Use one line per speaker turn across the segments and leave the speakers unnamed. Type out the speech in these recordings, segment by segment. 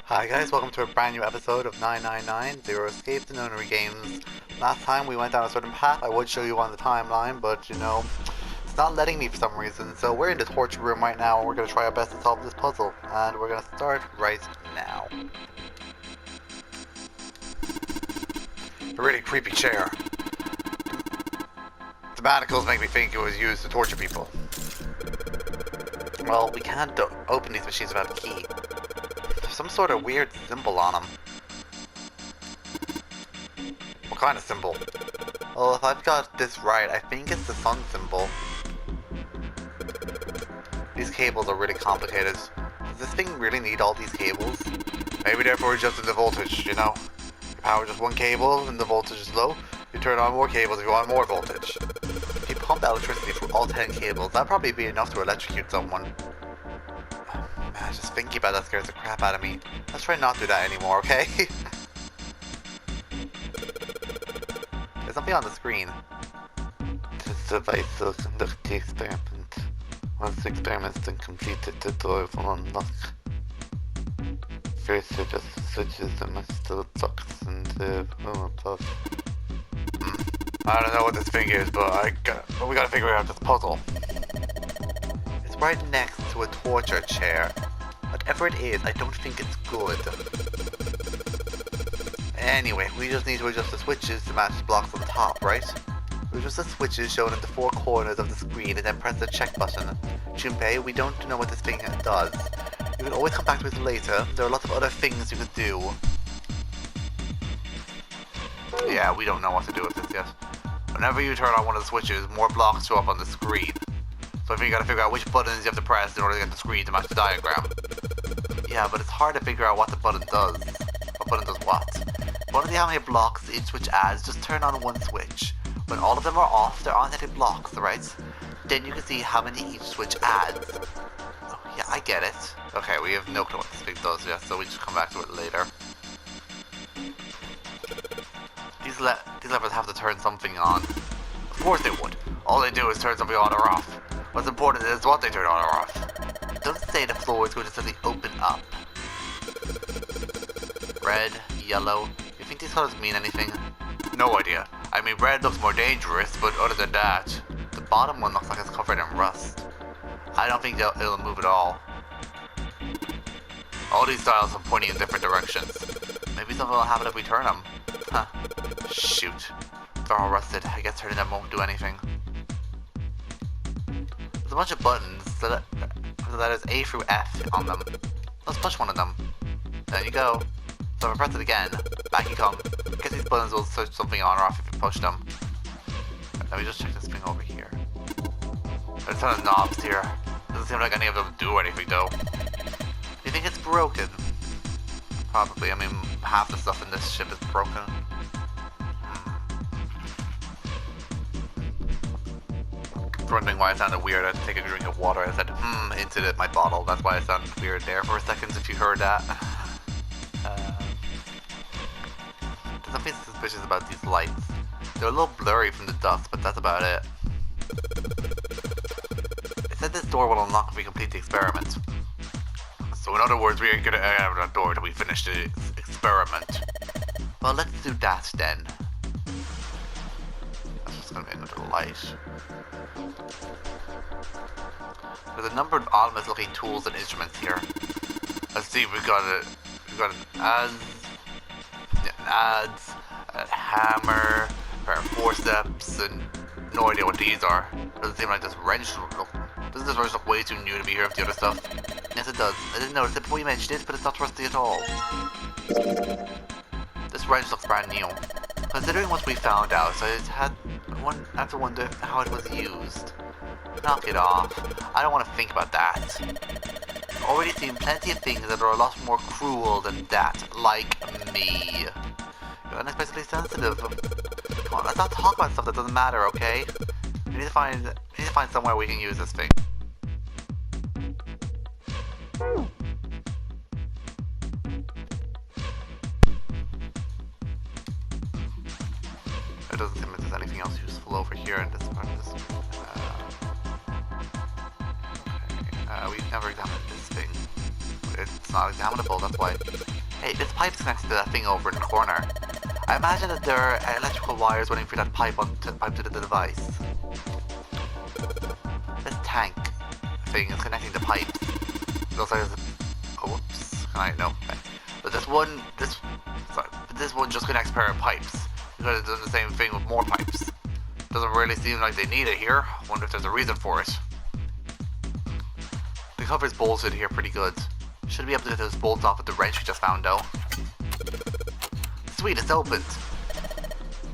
Hi guys, welcome to a brand new episode of 999 Zero Escape the Nonary games. Last time we went down a certain path. I would show you on the timeline, but it's not letting me for some reason. So we're in the torture room right now and we're going to try our best to solve this puzzle. And we're going to start right now. A really creepy chair. The manacles make me think it was used to torture people. Well, we can't open these machines without a key. There's some sort of weird symbol on them. What kind of symbol? Well, if I've got this right, I think it's the sun symbol. These cables are really complicated. Does this thing really need all these cables? Maybe therefore adjusting the voltage, you know? You power just one cable and the voltage is low. You turn on more cables if you want more voltage. If you pump electricity through all 10 cables, that'd probably be enough to electrocute someone. Man, just thinking about that scares the crap out of me. Let's try not to do that anymore, okay? There's something on the screen. This device will conduct the experiment. Once the experiment has been completed, the door will unlock. First, adjust the switches and match the blocks and the above. I don't know what this thing is, but we gotta figure out this puzzle. It's right next to a torture chair. Whatever it is, I don't think it's good. Anyway, we just need to adjust the switches to match the blocks on top, right? We adjust the switches shown in the four corners of the screen and then press the check button. Junpei, we don't know what this thing does. You can always come back to it later. There are lots of other things you could do. Yeah, we don't know what to do with this yet. Whenever you turn on one of the switches, more blocks show up on the screen. So I think you gotta figure out which buttons you have to press in order to get the screen to match the diagram. Yeah, but it's hard to figure out what the button does. What button does what? One of the how many blocks each switch adds, just turn on one switch. When all of them are off, they're on-netted blocks, right? Then you can see how many each switch adds. Oh, yeah, I get it. Okay, we have no clue what this thing does yet, so we just come back to it later. These levers have to turn something on. Of course they would. All they do is turn something on or off. What's important is what they turn on or off. It doesn't say the floor is going to suddenly open up. Red, yellow. You think these colors mean anything? No idea. I mean, red looks more dangerous, but other than that, the bottom one looks like it's covered in rust. I don't think it'll move at all. All these dials are pointing in different directions. Maybe something will happen if we turn them. Huh. Shoot. They're all rusted. I guess turning them won't do anything. There's a bunch of buttons with the letters A through F on them. Let's push one of them. There you go. So if I press it again, back you come. I guess these buttons will switch something on or off if you push them. Let me just check this thing over here. There's a ton of knobs here. Doesn't seem like any of them do anything though. Do you think it's broken? Probably. I mean, half the stuff in this ship is broken. Wondering why I sounded weird. I had to take a drink of water. I said into my bottle. That's why I sounded weird there for a second, if you heard that. There's something suspicious about these lights. They're a little blurry from the dust, but that's about it. It said this door will unlock if we complete the experiment. So in other words, we ain't gonna have that door till we finish the experiment. Well, let's do that then. That's just gonna be another light. There's a number of ominous looking tools and instruments here. Let's see, we've got an adze, a hammer, a pair of forceps, and no idea what these are. Doesn't seem like this wrench doesn't this wrench look way too new to be here with the other stuff? Yes it does. I didn't notice it before you mentioned it, but it's not rusty at all. This wrench looks brand new. Considering what we found out, I have to wonder how it was used. Knock it off. I don't want to think about that. I've already seen plenty of things that are a lot more cruel than that, like me. You're unexpectedly sensitive. Come on, let's not talk about stuff that doesn't matter, okay? We need to find somewhere we can use this thing. It doesn't seem like there's anything else useful over here in this part of this. Okay. We've never examined this thing. It's not examinable, that's why. Hey, this pipe's connected to that thing over in the corner. I imagine that there are electrical wires running through that pipe to the device. This tank thing is connecting the pipes. It looks like there's a... Oh, whoops. No. Okay. But this one just connects a pair of pipes. Because it's doing the same thing with more pipes. Doesn't really seem like they need it here. Wonder if there's a reason for it. The cover's bolted here pretty good. Should be able to get those bolts off with the wrench we just found though. Sweet, it's opened.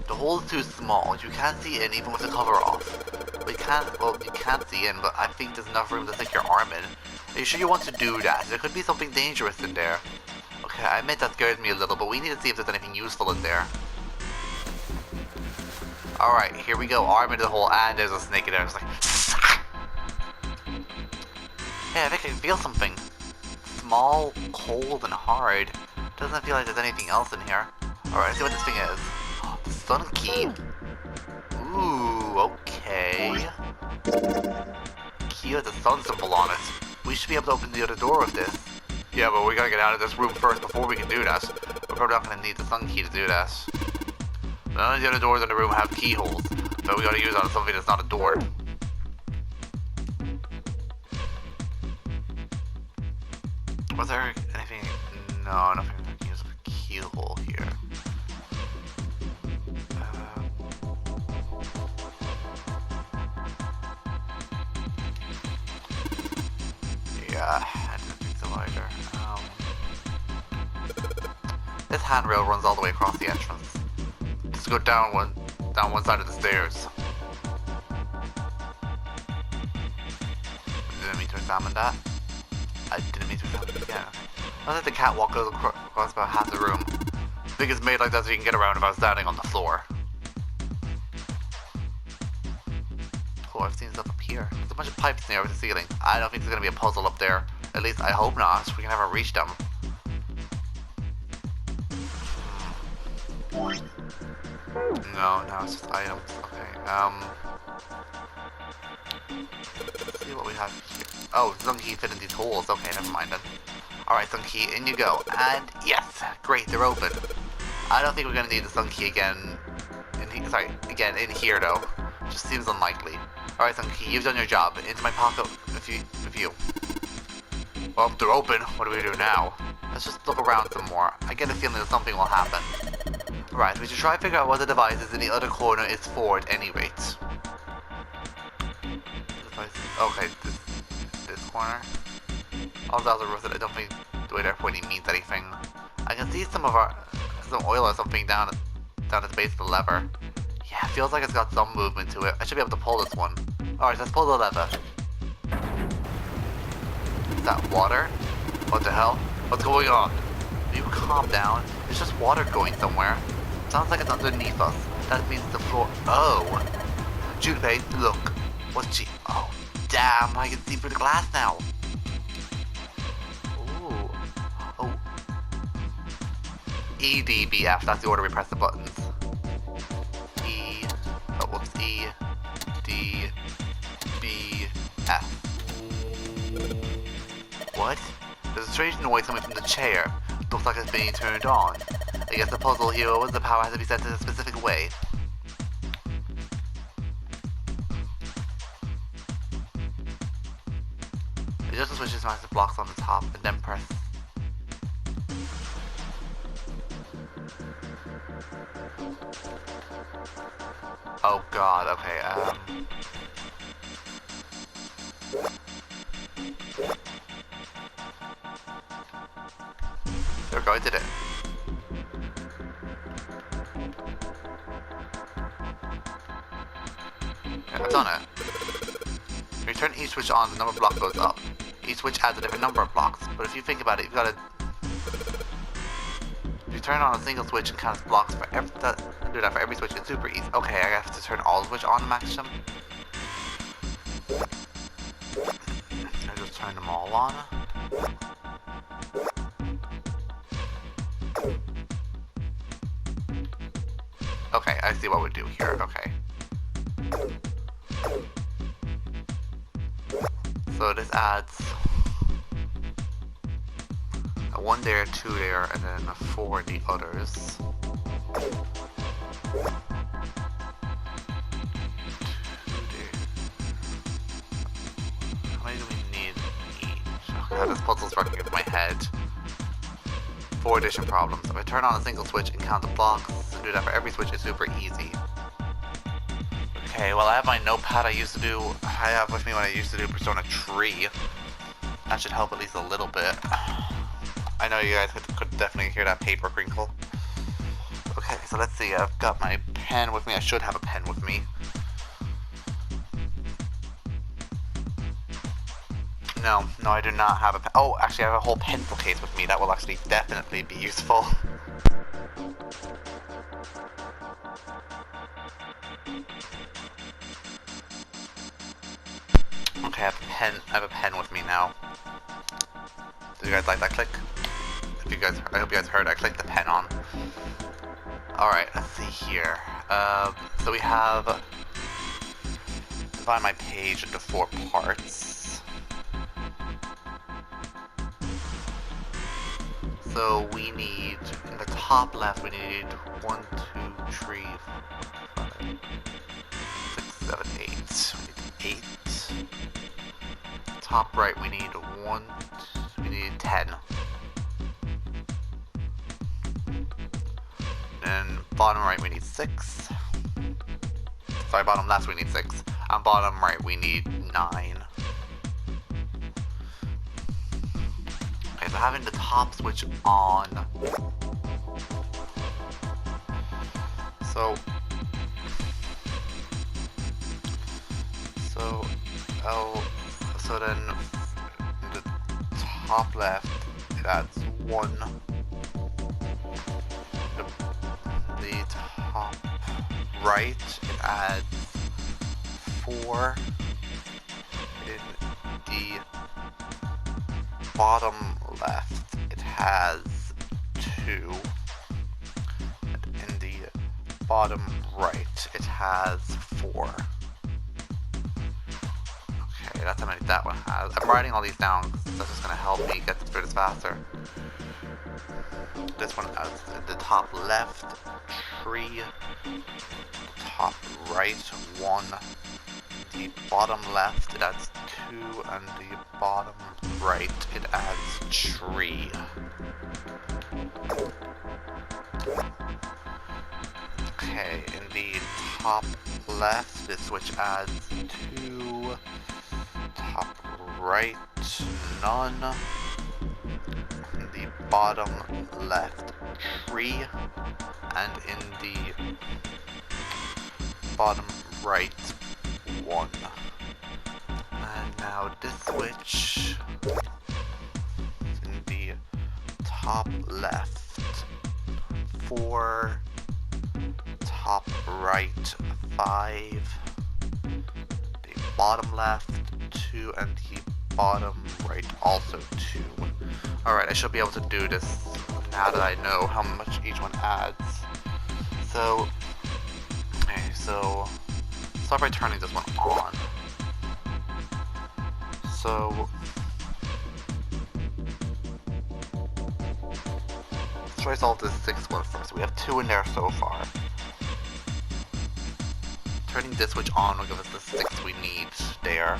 The hole is too small. You can't see in even with the cover off. You can't see in, but I think there's enough room to stick your arm in. Are you sure you want to do that? There could be something dangerous in there. Okay, I admit that scares me a little, but we need to see if there's anything useful in there. Alright, here we go. Arm into the hole, and there's a snake in there. It's like... Hey, I think I can feel something. Small, cold, and hard. Doesn't feel like there's anything else in here. Alright, let's see what this thing is. The sun key. Ooh, okay. Key with the sun symbol on it. We should be able to open the other door with this. Yeah, but we gotta get out of this room first before we can do that. We're probably not gonna need the sun key to do that. None of the other doors in the room have keyholes, so we gotta use it on something that's not a door. Was there anything? No, nothing I can use a keyhole here. Yeah, I didn't think so either. This handrail runs all the way across the entrance. Just go down one side of the stairs. Didn't mean to examine that. I didn't mean to examine it again. I think the catwalk goes across about half the room. I think it's made like that so you can get around if I was standing on the floor. Oh, I've seen stuff up here. There's a bunch of pipes near the ceiling. I don't think there's gonna be a puzzle up there. At least I hope not. We can never reach them. No, it's just items. Okay, let's see what we have here. Oh, sun key fit in these holes. Okay, never mind then. Alright, sun key, in you go. And yes, great, they're open. I don't think we're gonna need the sun key again. Again in here though. Just seems unlikely. Alright, sun key, you've done your job. Into my pocket with you. Well, they're open. What do we do now? Let's just look around some more. I get a feeling that something will happen. Right, we should try to figure out what the device is in the other corner is for at any rate. Okay, this corner. All the other rows that I don't think the way they're pointing means anything. I can see some oil or something down at the base of the lever. Yeah, it feels like it's got some movement to it. I should be able to pull this one. Alright, let's pull the lever. Is that water? What the hell? What's going on? Will you calm down? There's just water going somewhere. Sounds like it's underneath us. That means the floor. Oh! Junpei, look. What's she? Oh, damn! I can see through the glass now. Ooh. Oh. E, D, B, F. That's the order we press the buttons. E. Oh, whoops. E, D, B, F. What? There's a strange noise coming from the chair. Looks like it's being turned on. I guess the puzzle here was the power has to be set in a specific way. Adjust the switches to match the blocks on the top and then press. Oh god, okay, there we go, I did it. Yeah, I've done it. If you turn each switch on, the number block goes up. Each switch adds a different number of blocks, but if you think about it, you've got to... If you turn on a single switch and count blocks for every... do that for every switch, it's super easy. Okay, I have to turn all the switches on to max them. I just turn them all on. Okay, I see what we do here. Okay. So this adds 1 there, 2 there, and then 4 in the others. 2 there. How many do we need each? Okay, this puzzle's working into my head. 4 addition problems. If I turn on a single switch and count the blocks, and do that for every switch, it's super easy. Okay, well I have my notepad I have with me when I used to do Persona 3. That should help at least a little bit. I know you guys could definitely hear that paper crinkle. Okay, so let's see, I've got my pen with me. I should have a pen with me. No, I do not have a pen. Oh, actually I have a whole pencil case with me. That will actually definitely be useful. Okay, I have a pen with me now. Do you guys like that click? I hope you guys heard I clicked the pen on. Alright, let's see here. So we have divide my page into 4 parts. So we need, in the top left, we need 1, 2, 3, 5, 6, 7, 8. We need 8. Top right, we need 10. And bottom right, we need 6. Sorry, bottom left, we need 6. And bottom right, we need 9. Okay, so having the top switch on. So then the top left, it adds 1. The top right, it adds 4. In the bottom left, it has 2. And in the bottom right, it has 4. Okay, that's how many that one has. I'm writing all these down because that's just going to help me get through this faster. This one has the top left, 3, top right, 1, the bottom left, it adds 2, and the bottom right, it adds 3. Okay, in the top left, this switch adds 2, top right, none. The bottom left, 3, and in the bottom right, 1. And now this switch in the top left, 4, top right, 5, the bottom left, 2, and the bottom right also 2. Alright, I should be able to do this now that I know how much each one adds. So, okay, so start by turning this one on. So, let's try to solve this 6th one first. We have 2 in there so far. Turning this switch on will give us the 6th we need there.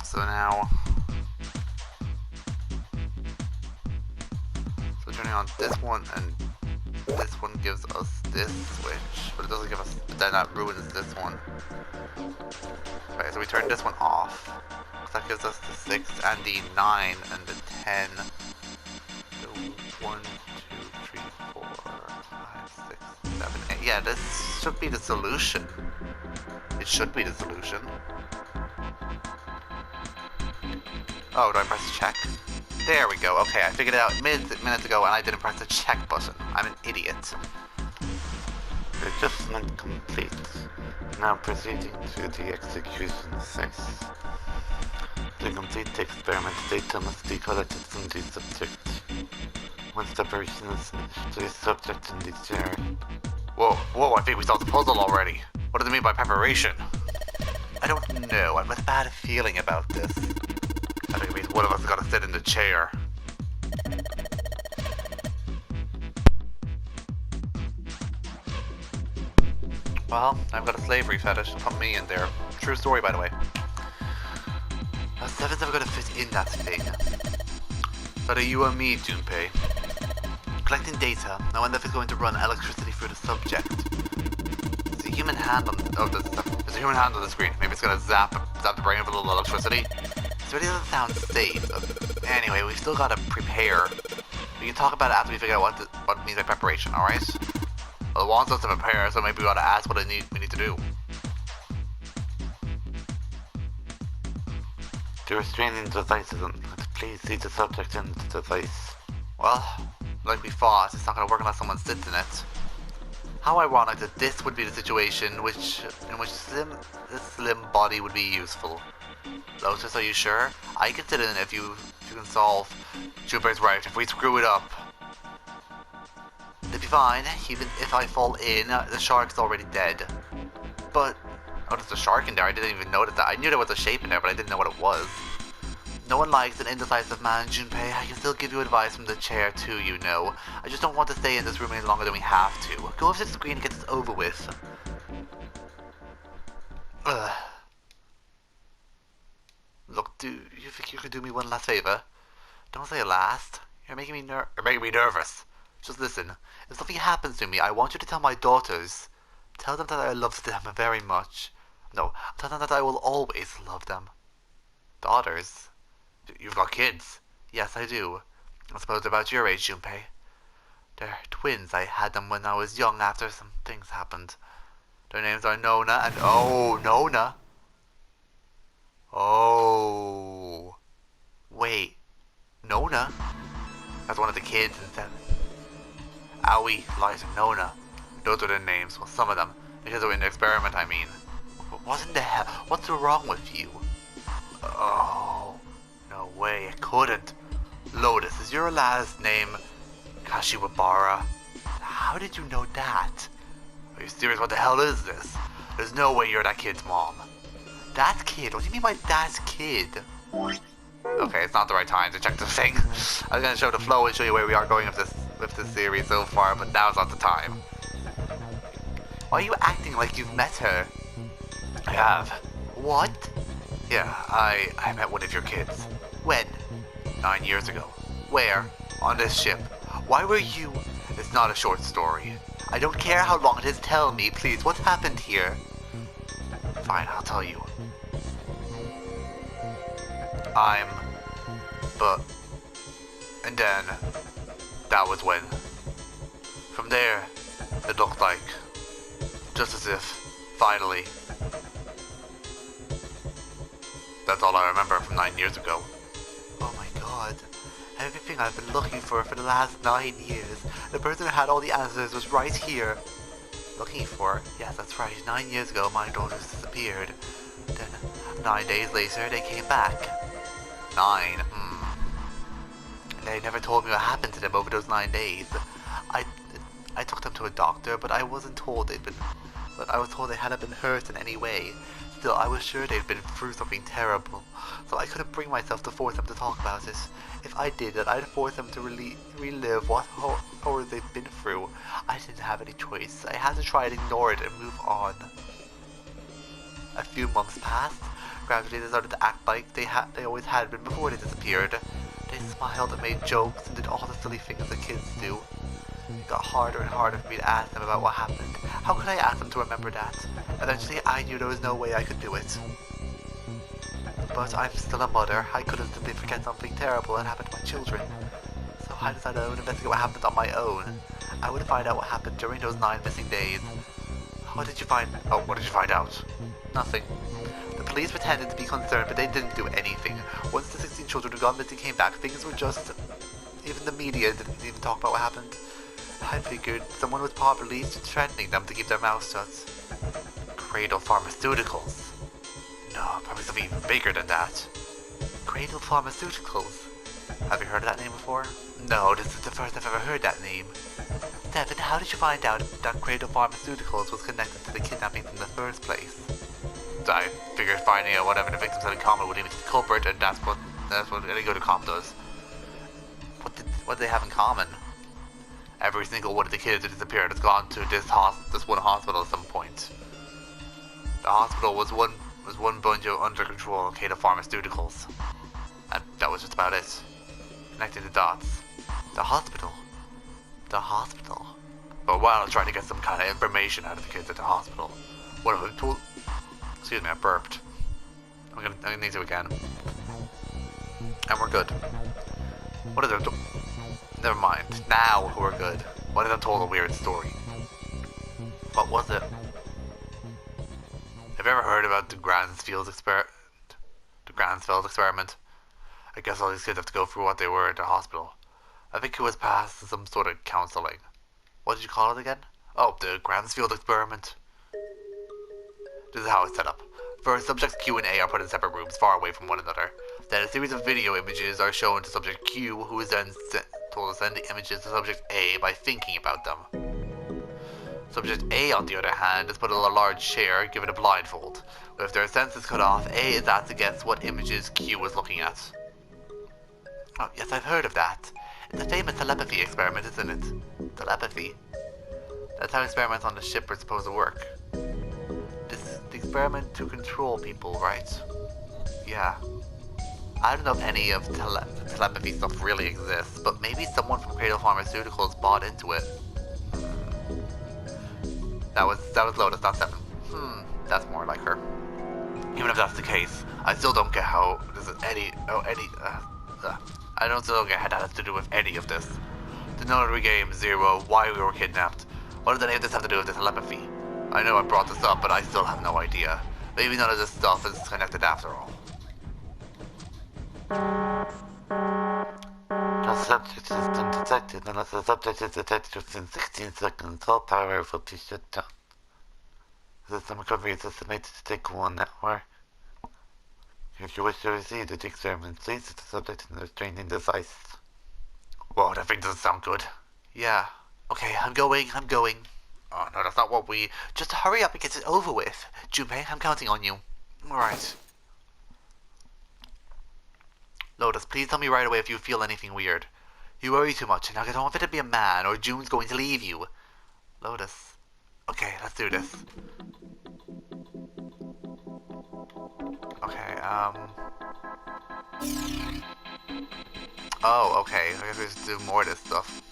So now, turning on this one, and this one gives us this switch, but it doesn't give us, then that ruins this one. Okay, so we turn this one off. That gives us the 6 and the 9 and the 10. So 1, 2, 3, 4, 5, 6, 7, 8. Yeah, this should be the solution. It should be the solution. Oh, do I press check? There we go. Okay, I figured it out minutes ago and I didn't press the check button. I'm an idiot.
Adjustment complete. Now proceeding to the execution phase. To complete the experiment, data must be collected from the subject. Once the operation is finished, the subject in the chair.
Whoa, I think we solved the puzzle already. What does it mean by preparation? I don't know. I have a bad feeling about this. I think it means one of us has got to sit in the chair. Well, I've got a slavery fetish. Put me in there. True story, by the way. Seven's never going to fit in that thing. But are you and me, Junpei? Collecting data. I wonder if it's going to run electricity through the subject. There's a human hand on there's a human hand on the screen. Maybe it's going to zap the brain with a little electricity. It really doesn't sound safe. Anyway, we've still got to prepare. We can talk about it after we figure out what it means by preparation, alright? Well, it wants us to prepare, so maybe we ought to ask what we need to do.
The restraining device isn't. Please see the subject in the device.
Well, like we thought, it's not going to work unless someone sits in it. How ironic that this would be the situation in which this slim body would be useful. Lotus, are you sure? I can sit in it if you can solve. Jupiter's right. If we screw it up, it'll be fine. Even if I fall in, the shark's already dead. But oh, there's a shark in there. I didn't even notice that. I knew there was a shape in there, but I didn't know what it was. No one likes an indecisive man, Junpei. I can still give you advice from the chair too, you know. I just don't want to stay in this room any longer than we have to. Go over to the screen and get this over with. Ugh. Look, do you think you could do me one last favor? Don't say last. You're making me nervous. Just listen. If something happens to me, I want you to tell my daughters. Tell them that I love them very much. No, tell them that I will always love them. Daughters? You've got kids? Yes, I do. I suppose they're about your age, Junpei. They're twins. I had them when I was young after some things happened. Their names are Nona and... Oh, Nona! Oh... Wait. Nona? That's one of the kids instead. Aoi, Liza, Nona. Those are their names. Well, some of them. Because they were in the experiment, I mean. What in the hell? What's wrong with you? Oh... No way, it couldn't. Lotus, is your last name Kashiwabara? How did you know that? Are you serious? What the hell is this? There's no way you're that kid's mom. That kid? What do you mean by that kid? Okay, it's not the right time to check the thing. I was gonna show the flow and show you where we are going with this series so far, but now's not the time. Why are you acting like you've met her? I have. What? Yeah, I met one of your kids. When? 9 years ago. Where? On this ship. Why were you... It's not a short story. I don't care how long it is. Tell me, please. What's happened here? Fine, I'll tell you. And then... That was when. From there, it looked like... Just as if... Finally... That's all I remember from 9 years ago. Oh my god. Everything I've been looking for the last 9 years. The person who had all the answers was right here. Looking for? Yes, that's right. 9 years ago, my daughters disappeared. Then, 9 days later, they came back. 9, And they never told me what happened to them over those 9 days. I took them to a doctor, but I wasn't told But I was told they hadn't been hurt in any way. Still, I was sure they'd been through something terrible, so I couldn't bring myself to force them to talk about it. If I did it, I'd force them to relive what horror they've been through. I didn't have any choice. I had to try and ignore it and move on. A few months passed. Gradually they started to act like they always had been before they disappeared. They smiled and made jokes and did all the silly things that kids do. It got harder and harder for me to ask them about what happened. How could I ask them to remember that? Eventually, I knew there was no way I could do it. But I'm still a mother. I couldn't simply forget something terrible that happened to my children. So I decided I would investigate what happened on my own. I would find out what happened during those 9 missing days. What did you find out? Nothing. The police pretended to be concerned, but they didn't do anything. Once the 16 children who got missing came back, things were just... Even the media didn't even talk about what happened. I figured someone was probably threatening them to keep their mouths shut. Cradle Pharmaceuticals. No, probably something even bigger than that. Cradle Pharmaceuticals. Have you heard of that name before? No, this is the first I've ever heard that name. Devin, how did you find out that Cradle Pharmaceuticals was connected to the kidnappings in the first place? I figured finding out whatever the victims had in common would lead me to the culprit, and that's what any good cop does. What do they have in common? Every single one of the kids who disappeared has gone to this one hospital at some point. The hospital was one bunch of under control Cato Pharmaceuticals, and that was just about it. Connecting the dots. The hospital. But while I was trying to get some kind of information out of the kids at the hospital, one of them told. Excuse me, I burped. I'm gonna need to again. And we're good. What is it? Never mind. Now we're good. What if I told a weird story? What was it? Have you ever heard about the Gransfield experiment? The Gransfeld experiment? I guess all these kids have to go through what they were at the hospital. I think it was past some sort of counseling. What did you call it again? Oh, the Gransfield experiment. This is how it's set up. First, subjects Q and A are put in separate rooms far away from one another. Then a series of video images are shown to subject Q, who is then told to send the images to subject A by thinking about them. Subject A, on the other hand, is put in a large chair, given a blindfold. With their senses cut off, A is asked to guess what images Q was looking at. Oh, yes, I've heard of that. It's a famous telepathy experiment, isn't it? Telepathy? That's how experiments on the ship are supposed to work. The experiment to control people, right? Yeah. I don't know if any of telepathy stuff really exists, but maybe someone from Cradle Pharmaceuticals bought into it. That was Lotus, not Seven. That's more like her. Even if that's the case, I still don't get how this is I don't still get how that has to do with any of this. The Nonary game, Zero, why we were kidnapped. What does any of this have to do with the telepathy? I know I brought this up, but I still have no idea. Maybe none of this stuff is connected after all.
The subject has been detected. Unless the subject is detected within 16 seconds, all power will be shut down. The system recovery is estimated to take 1 hour. If you wish to receive the experiment, please set the subject in the restraining device.
Whoa, that thing doesn't sound good. Yeah. Okay, I'm going. Oh, no, that's not what we... Just hurry up and get it over with. Junpei, I'm counting on you. Alright. Lotus, please tell me right away if you feel anything weird. You worry too much, and I don't want it to be a man, or June's going to leave you. Lotus. Okay, let's do this. Okay, Oh, okay. I guess we just do more of this stuff.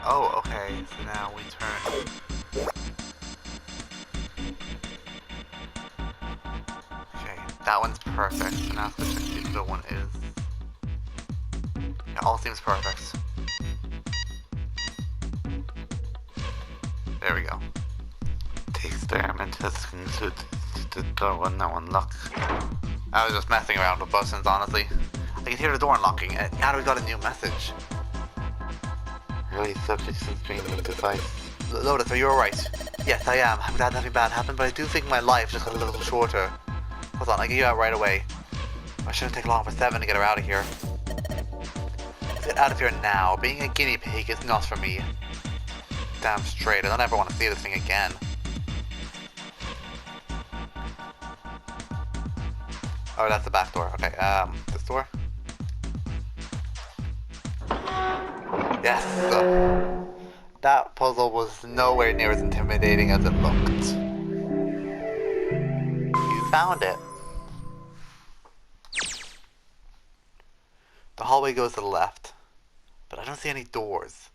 Oh, okay, so now we turn. Okay, that one's perfect, so now let's check if the other one is. Yeah, all seems perfect. There we go.
The experiment has concluded. The door will now unlock.
I was just messing around with buttons, honestly. I can hear the door unlocking, and now we got a new message.
Really subject to streaming device.
Lotus, are you alright? Yes, I am. I'm glad nothing bad happened, but I do think my life just got a little shorter. Hold on, I'll get you out right away. I shouldn't take long for 7 to get her out of here. Let's get out of here now. Being a guinea pig is not for me. Damn straight, I don't ever want to see this thing again. Oh, that's the back door. Okay, this door? Yes! That puzzle was nowhere near as intimidating as it looked. You found it. The hallway goes to the left, but I don't see any doors.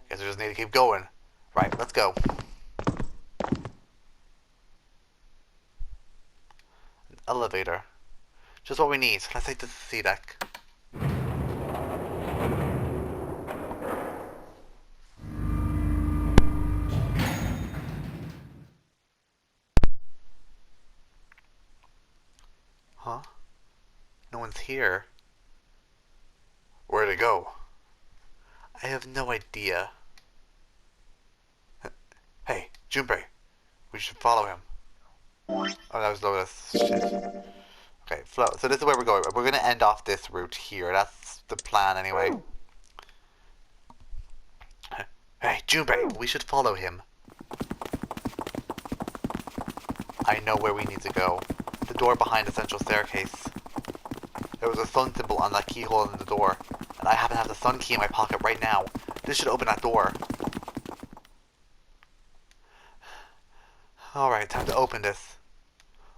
Guess we just need to keep going. Right, let's go. An elevator. Just what we need. Let's take this to C deck. Huh? No one's here. Where'd it go? I have no idea. Hey, Junpei. We should follow him. Oh, that was Lotus. Shit. Okay, flow. So this is where we're going. We're gonna end off this route here. That's the plan anyway. Hey, Junpei, we should follow him. I know where we need to go. The door behind the central staircase. There was a sun symbol on that keyhole in the door, and I happen to have the sun key in my pocket right now. This should open that door. Alright, time to open this.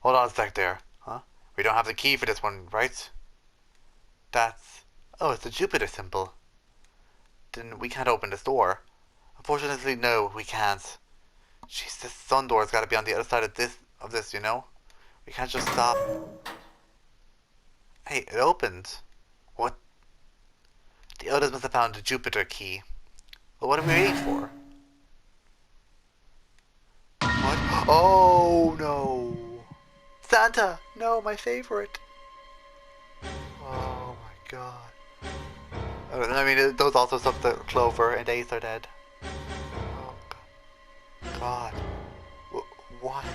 Hold on a sec there. Huh? We don't have the key for this one, right? That's... Oh, it's the Jupiter symbol. Then we can't open this door. Unfortunately, no, we can't. Jeez, this sun door's gotta be on the other side of this, you know? We can't just stop. Hey, it opened. What? The others must have found the Jupiter key. Well, what are we waiting for? What? Oh, no. Santa! No, my favorite. Oh, my God. I mean, those also stuff that Clover and Ace are dead. Oh, God. What?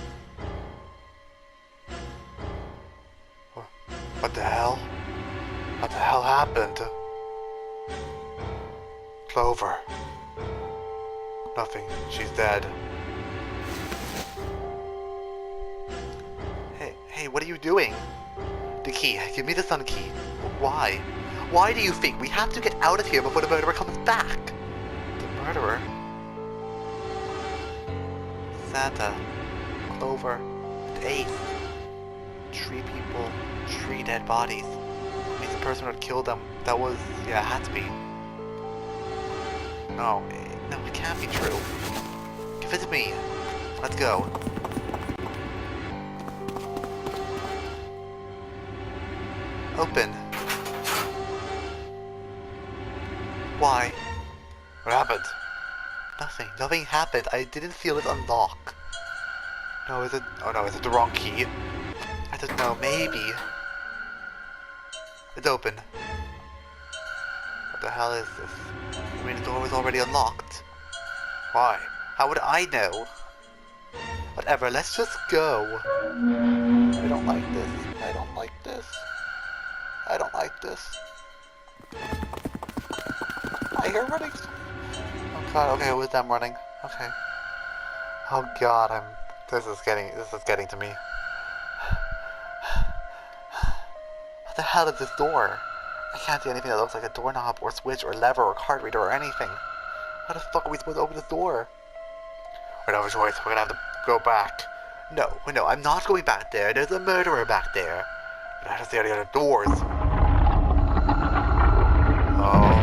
What the hell? What the hell happened? Clover. Nothing. She's dead. Hey, what are you doing? The key. Give me the sun key. Why? Why do you think we have to get out of here before the murderer comes back? The murderer? Santa. Clover. And Ace. 3 people. 3 dead bodies. It means the person who had killed them, that was, yeah, it had to be. No, it can't be true. Give it to me. Let's go. Open. Why? What happened? Nothing. Nothing happened. I didn't feel it unlock. No, is it? Oh no, is it the wrong key? I don't know. Maybe. It's open. What the hell is this? I mean, the door was already unlocked. Why? How would I know? Whatever, let's just go. I don't like this. I don't like this. I don't like this. I hear running. Oh god, okay, with them running. Okay. Oh god, this is getting to me. What the hell is this door? I can't see anything that looks like a doorknob or switch or lever or card reader or anything. How the fuck are we supposed to open this door? We don't have a choice. We're gonna have to go back. No, I'm not going back there. There's a murderer back there. But I don't see any other doors. Oh.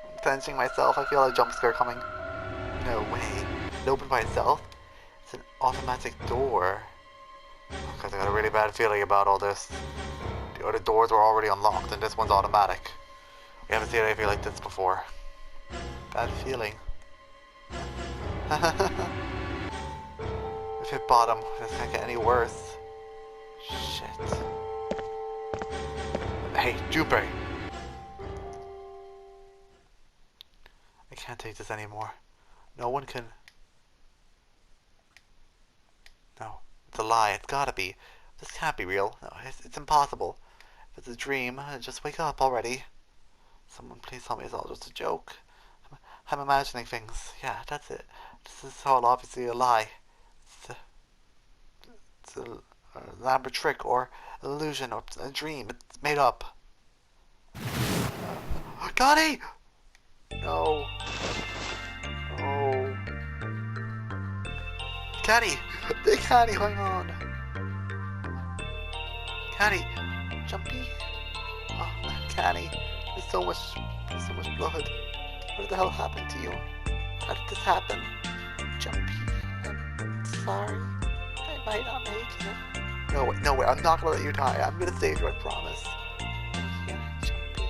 I'm clenching myself. I feel a jump scare coming. No way. It opened by itself? It's an automatic door. Because I got a really bad feeling about all this. The other doors were already unlocked and this one's automatic. We haven't seen anything like this before. Bad feeling. If hit bottom, this can't get any worse. Shit. Hey, Junpei! I can't take this anymore. No one can... No, it's a lie. It's gotta be. This can't be real. No, it's impossible. If it's a dream, just wake up already. Someone please tell me it's all just a joke. I'm imagining things. Yeah, that's it. This is all obviously a lie. It's a elaborate trick or illusion or a dream. It's made up. Connie! No. Oh. Canny! Big Canny, hang on. Canny! Jumpy? Oh, Canny. There's so much blood. What the hell happened to you? How did this happen? Jumpy, I'm sorry. I might not make it. No way, I'm not gonna let you die. I'm gonna save you, I promise. Thank you, Jumpy.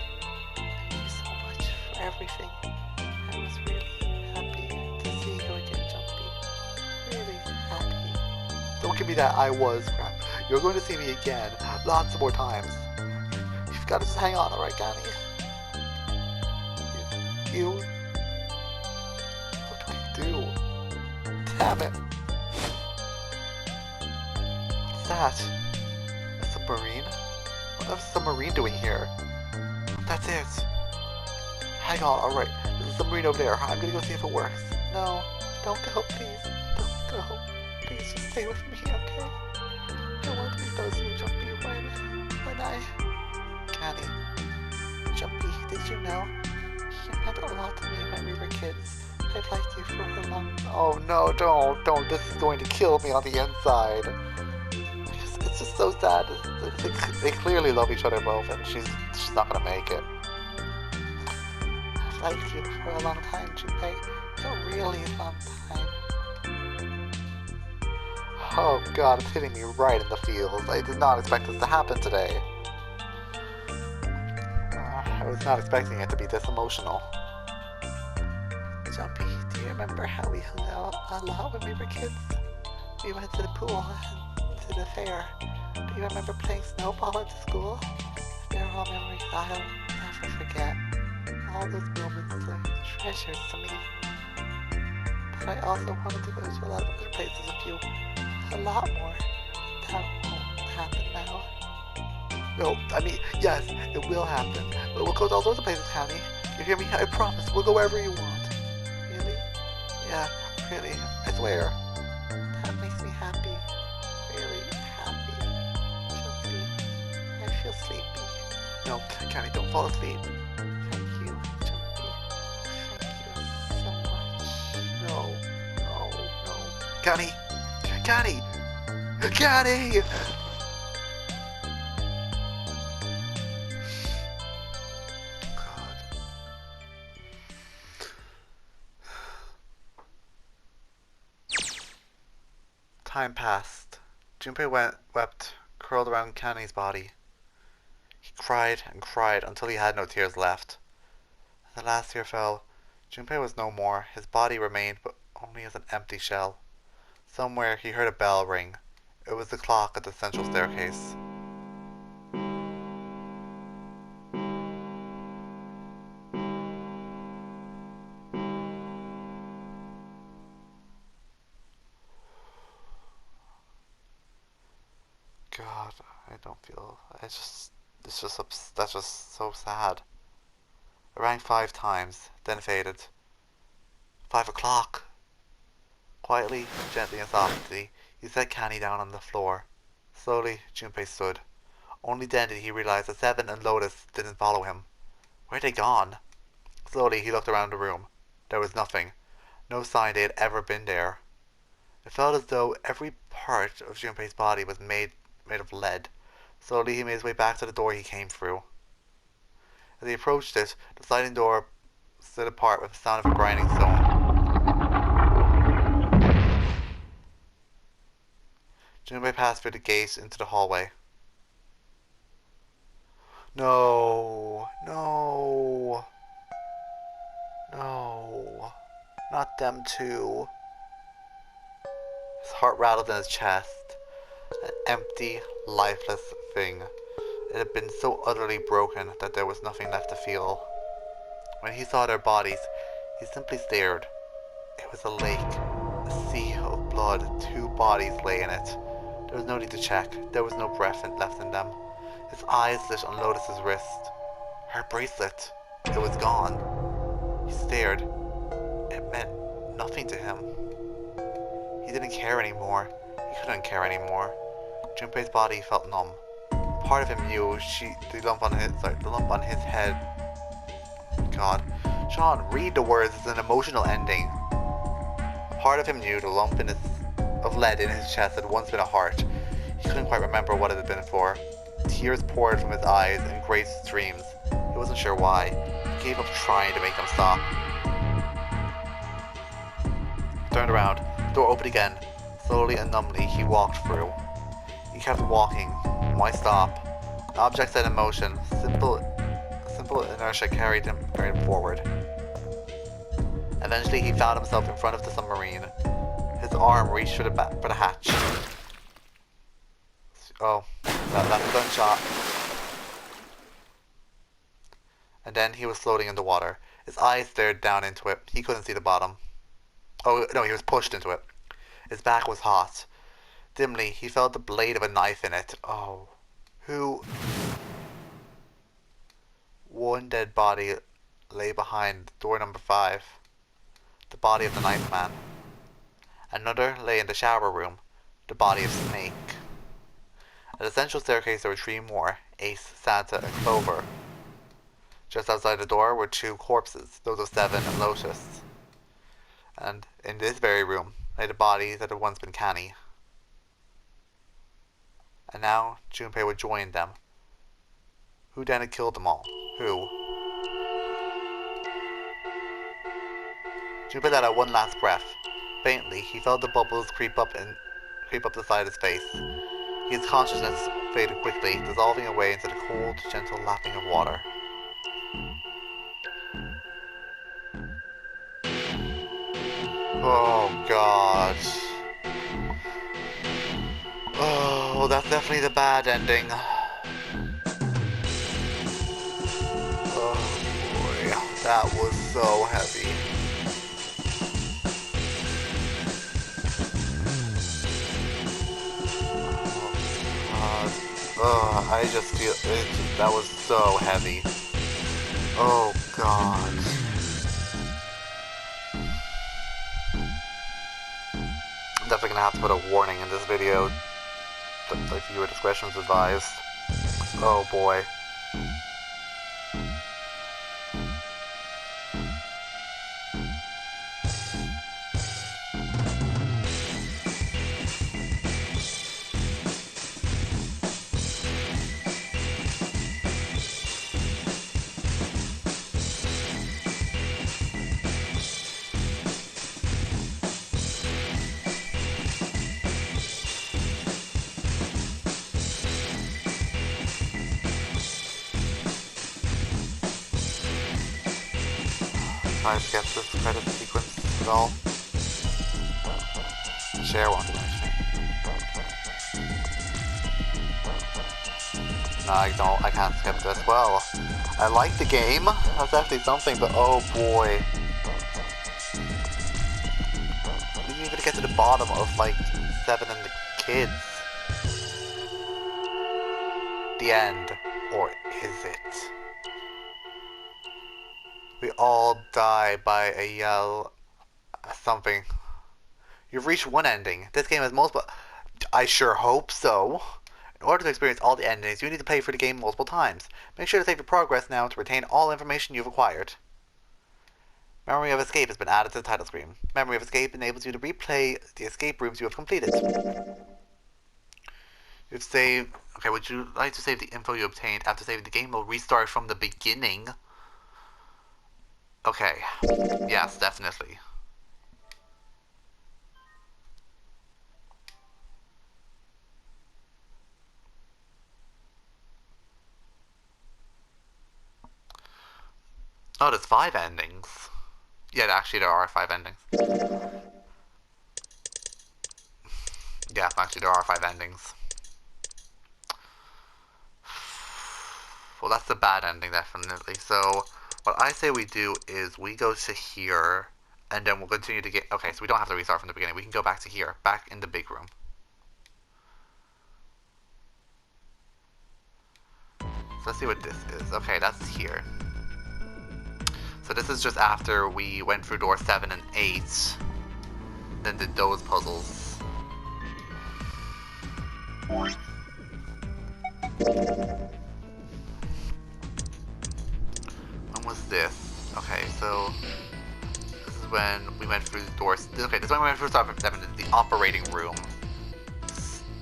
Thank you so much for everything. I was really happy to see you again, Jumpy. Really happy. Don't give me that I was crap. You're going to see me again, lots more times. You've got to just hang on, alright, Canny? You? What do I do? Damn it. What's that? A submarine? What is a submarine doing here? That's it. Hang on, alright. There's a submarine over there. I'm gonna go see if it works. No, don't go, please. Don't go. Please just stay with me, okay? I want to be close to you, Jumpy, when I... Canny. Jumpy, did you know? You meant a lot to me when we were kids. I've liked you for a long... Oh no, don't. This is going to kill me on the inside. It's just so sad. They clearly love each other both, and she's not gonna make it. I've liked you for a long time, Junpei. A really long time. Oh god, it's hitting me right in the feels. I did not expect this to happen today. I was not expecting it to be this emotional. Jumpy, do you remember how we hung out a lot when we were kids? We went to the pool and to the fair. Do you remember playing snowball at the school? They're all memories I'll never forget. All those moments are treasures to me. But I also wanted to go to a lot of other places with you. A lot more. That won't happen now. No, I mean, yes, it will happen. But we'll go to all sorts of places, Canny. You hear me? I promise. We'll go wherever you want. Really? Yeah, really. I swear. That makes me happy. Really happy. Jumpy. I feel sleepy. No, Canny, don't fall asleep. Thank you, Jumpy. Thank you so much. No. Canny! Canny! Canny! Time passed. Junpei wept, curled around Canny's body. He cried and cried until he had no tears left. As the last tear fell, Junpei was no more. His body remained, but only as an empty shell. Somewhere he heard a bell ring. It was the clock at the central staircase. God, I don't feel... that's just so sad. It rang 5 times, then faded. 5 o'clock! Quietly, gently and softly, he set Canny down on the floor. Slowly, Junpei stood. Only then did he realize that Seven and Lotus didn't follow him. Where had they gone? Slowly, he looked around the room. There was nothing. No sign they had ever been there. It felt as though every part of Junpei's body was made of lead. Slowly, he made his way back to the door he came through. As he approached it, the sliding door slid apart with the sound of a grinding stone. Junpei passed through the gate into the hallway. No, not them too. His heart rattled in his chest. An empty, lifeless thing. It had been so utterly broken that there was nothing left to feel. When he saw their bodies, he simply stared. It was a lake, a sea of blood. 2 bodies lay in it. There was no need to check. There was no breath left in them. His eyes lit on Lotus's wrist. Her bracelet. It was gone. He stared. It meant nothing to him. He didn't care anymore. He couldn't care anymore. Junpei's body felt numb. Part of him knew the lump on his head. God. Sean, read the words. It's an emotional ending. A part of him knew the lump of lead in his chest had once been a heart. He couldn't quite remember what it had been for. Tears poured from his eyes in great streams. He wasn't sure why. He gave up trying to make them stop. He turned around. The door opened again. Slowly and numbly, he walked through. He kept walking. Why stop? The object set in motion. Simple inertia carried him forward. Eventually, he found himself in front of the submarine. His arm reached for the hatch. Oh, that's a gunshot. And then he was floating in the water. His eyes stared down into it. He couldn't see the bottom. Oh, no, he was pushed into it. His back was hot. Dimly, he felt the blade of a knife in it. Oh. Who? One dead body lay behind door number 5. The body of the knife man. Another lay in the shower room. The body of Snake. At the central staircase there were 3 more. Ace, Santa, and Clover. Just outside the door were 2 corpses, those of Seven and Lotus. And in this very room lay the body that had once been Canny. And now Junpei would join them. Who then had killed them all? Who? Junpei let out one last breath. Faintly, he felt the bubbles creep up the side of his face. His consciousness faded quickly, dissolving away into the cold, gentle lapping of water. Oh God. Oh, that's definitely the bad ending. Oh boy, that was so heavy. Oh, I just feel that was so heavy. Oh God. I'm definitely gonna have to put a warning in this video. Like viewer discretion is advised. Oh boy. Try to get this credit sequence at all. Share one. No, I can't skip this. Well, I like the game. That's definitely something, but oh boy. I didn't even get to the bottom of like Seven and the kids. The end. Or is it? We all die by a yell. Something. You've reached one ending. This game has multiple. I sure hope so. In order to experience all the endings, you need to play for the game multiple times. Make sure to save your progress now to retain all information you've acquired. Memory of Escape has been added to the title screen. Memory of Escape enables you to replay the escape rooms you have completed. You've saved. Okay, would you like to save the info you obtained? After saving the game, will restart from the beginning. Okay. Yes, definitely. Oh, there's 5 endings. Yeah, actually there are 5 endings. Yeah, actually there are 5 endings. Well, that's the bad ending, definitely. So, what I say we do is we go to here, and then we'll continue to get... Okay, so we don't have to restart from the beginning. We can go back to here, back in the big room. So let's see what this is. Okay, that's here. So this is just after we went through door 7 and 8, then did those puzzles. When was this? Okay, so this is when we went through the doors. Okay, this is when we went through the operating room.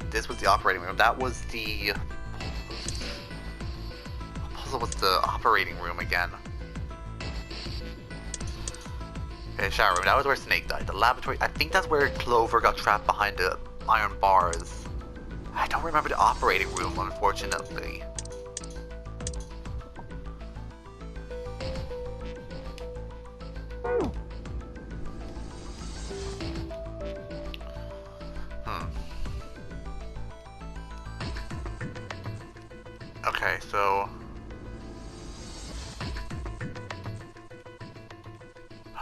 This was the operating room. That was the puzzle was the operating room again. Okay, shower room. That was where Snake died. The laboratory. I think that's where Clover got trapped behind the iron bars. I don't remember the operating room, unfortunately. Okay, so...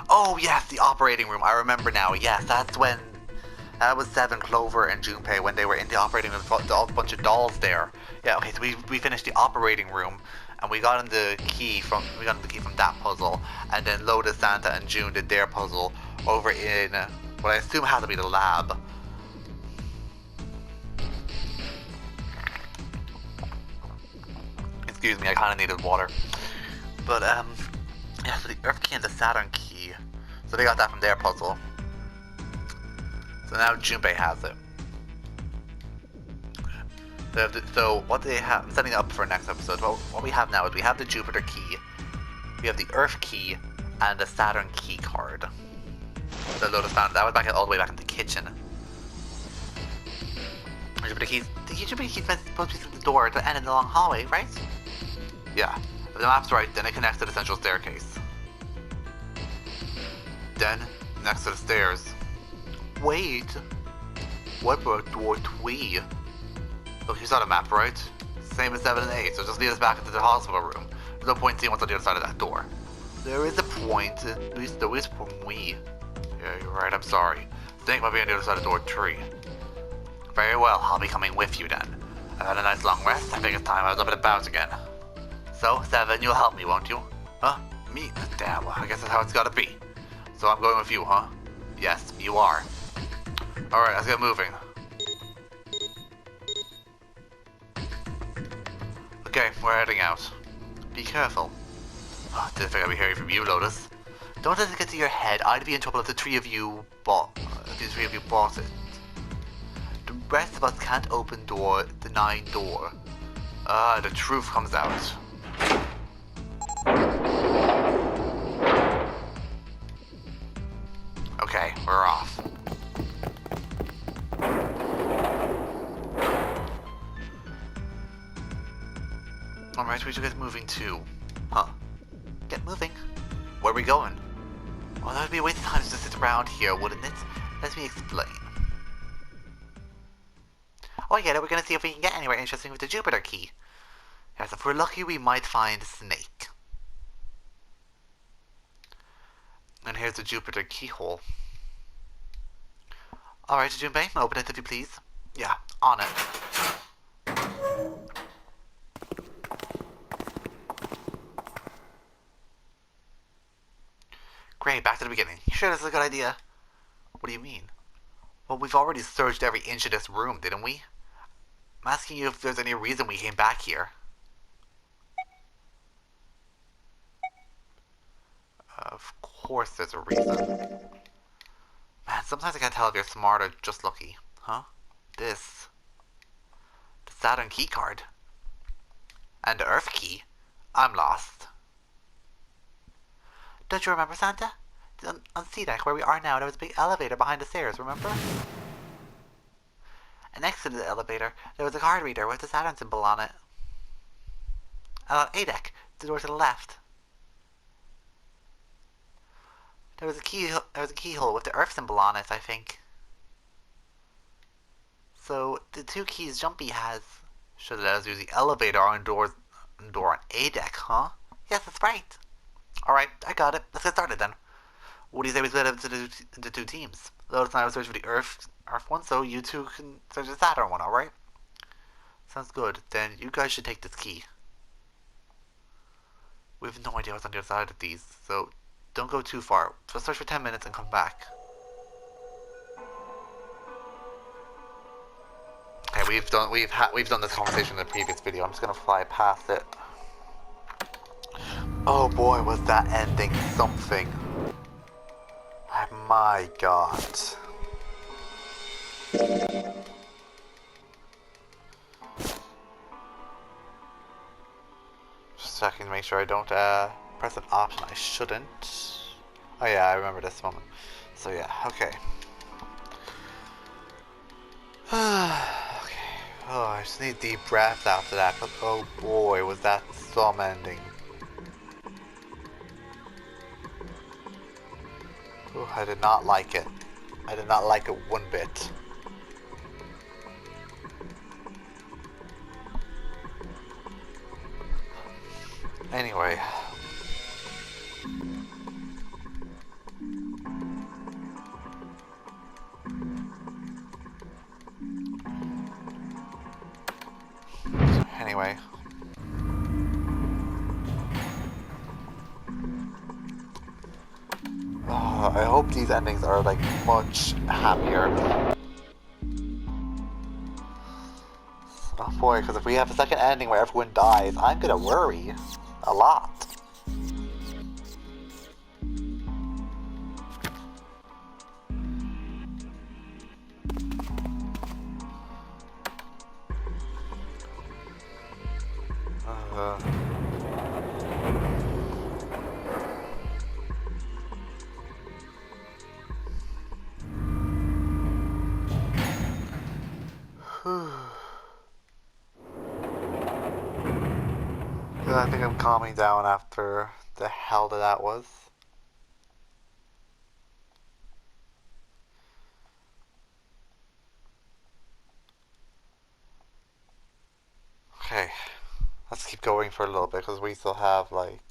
Oh, yes, the operating room. I remember now. Yes, that's when... That was Seven, Clover, and Junpei when they were in the operating room with a bunch of dolls there. Yeah, okay, so we finished the operating room, and we got the key from that puzzle, and then Lotus, Santa, and June did their puzzle over in what I assume has to be the lab. Excuse me, I kind of needed water. But, yeah, so the Earth key and the Saturn key. So they got that from their puzzle. So now Junpei has it. So what they have, I'm setting it up for next episode. Well, what we have now is we have the Jupiter key, we have the Earth key, and the Saturn key card. The Lotus found that was all the way back in the kitchen. Jupiter keys. The Jupiter keys supposed to be through the door at the end of the long hallway, right? Yeah. If the map's right, then it connects to the central staircase. Then, next to the stairs. Wait. What about door 3? Look, you saw the map, right? Same as 7 and 8, so just lead us back into the hospital room. There's no point seeing what's on the other side of that door. There is a point. At least there is for me. Yeah, you're right, I'm sorry. Think might be on the other side of door 3. Very well, I'll be coming with you then. I've had a nice long rest. I think it's time I was up and about again. So, 7, you'll help me, won't you? Huh? Me? Damn, well, I guess that's how it's gotta be. So I'm going with you, huh? Yes, you are. Alright, let's get moving. Okay, we're heading out. Be careful. Oh, didn't think I'd be hearing from you, Lotus. Don't let it get to your head. I'd be in trouble if the three of you bought it. The rest of us can't open the 9 door. The truth comes out. Okay, we're off. Alright, we should get moving too. Huh. Get moving? Where are we going? Well, that would be a waste of time to just sit around here, wouldn't it? Let me explain. Oh, I get it. We're gonna see if we can get anywhere interesting with the Jupiter key. Yes, if we're lucky, we might find Snake. And here's the Jupiter keyhole. Alright, Junpei, open it if you please. Yeah, on it. Great, back to the beginning. You sure this is a good idea? What do you mean? Well, we've already searched every inch of this room, didn't we? I'm asking you if there's any reason we came back here. Of course there's a reason. Man, sometimes I can't tell if you're smart or just lucky. Huh? This. The Saturn key card. And the Earth key. I'm lost. Don't you remember, Santa? On C-Deck, where we are now, there was a big elevator behind the stairs, remember? And next to the elevator, there was a card reader with the Saturn symbol on it. And on A-Deck, the door to the left, there was a keyhole with the Earth symbol on it, I think. So, the 2 keys Jumpy has should let us use the elevator on door on A-Deck, huh? Yes, that's right. Alright, I got it. Let's get started then. What do you say we split up into 2 teams? Lotus and I will search for the Earth one, so you 2 can search the Saturn one, alright? Sounds good. Then you guys should take this key. We have no idea what's on the other side of these, so don't go too far. Just search for 10 minutes and come back. Okay, we've done this conversation in the previous video. I'm just gonna fly past it. Oh boy, was that ending something. My god. Just checking to make sure I don't press an option I shouldn't. Oh yeah, I remember this moment. So yeah, okay. Okay. Oh, I just need deep breaths after that, but oh boy, was that some ending. Ooh, I did not like it. I did not like it one bit. Anyway. Anyway. I hope these endings are like much happier. Oh boy, because if we have a second ending where everyone dies, I'm gonna worry a lot. I think I'm calming down after the hell that was. Okay, let's keep going for a little bit because we still have 12,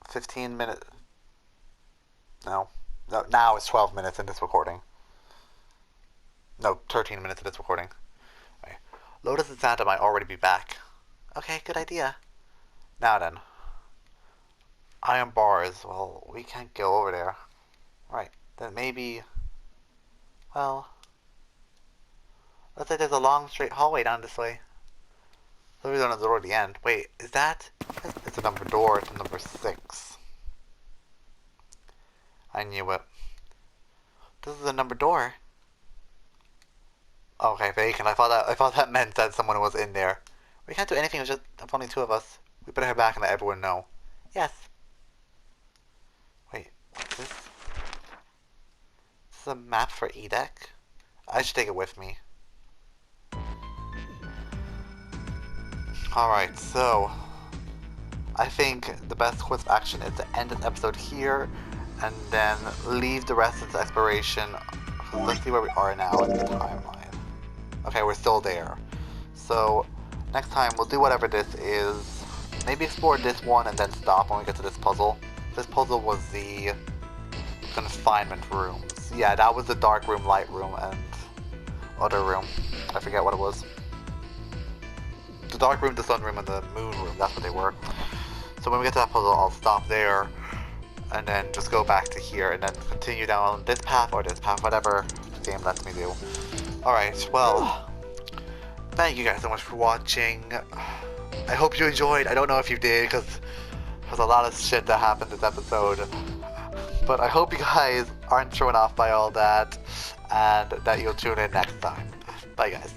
15 minutes. No, now it's 12 minutes in this recording. No, 13 minutes in this recording. Right. Lotus and Santa might already be back. Okay, good idea. Now then. Iron bars. Well, we can't go over there. Right. Then maybe... Well... Looks like there's a long straight hallway down this way. So we don't have the door at the end. Wait, is that... It's a number door. It's a number 6. I knew it. This is a number door. Okay, vacant. I thought that meant that someone was in there. We can't do anything. It's just only 2 of us. We better head back and let everyone know. Yes. Wait, what's this? This is a map for Edek. I should take it with me. Alright, so I think the best course of action is to end this episode here and then leave the rest of the exploration. Let's see where we are now in the timeline. Okay, we're still there. So next time we'll do whatever this is. Maybe explore this one and then stop when we get to this puzzle. This puzzle was the confinement rooms. Yeah, that was the dark room, light room, and other room. I forget what it was. The dark room, the sun room, and the moon room. That's what they were. So when we get to that puzzle, I'll stop there and then just go back to here and then continue down this path or this path, whatever the game lets me do. Alright, well, thank you guys so much for watching. I hope you enjoyed. I don't know if you did because there's a lot of shit that happened this episode. But I hope you guys aren't thrown off by all that and that you'll tune in next time. Bye guys.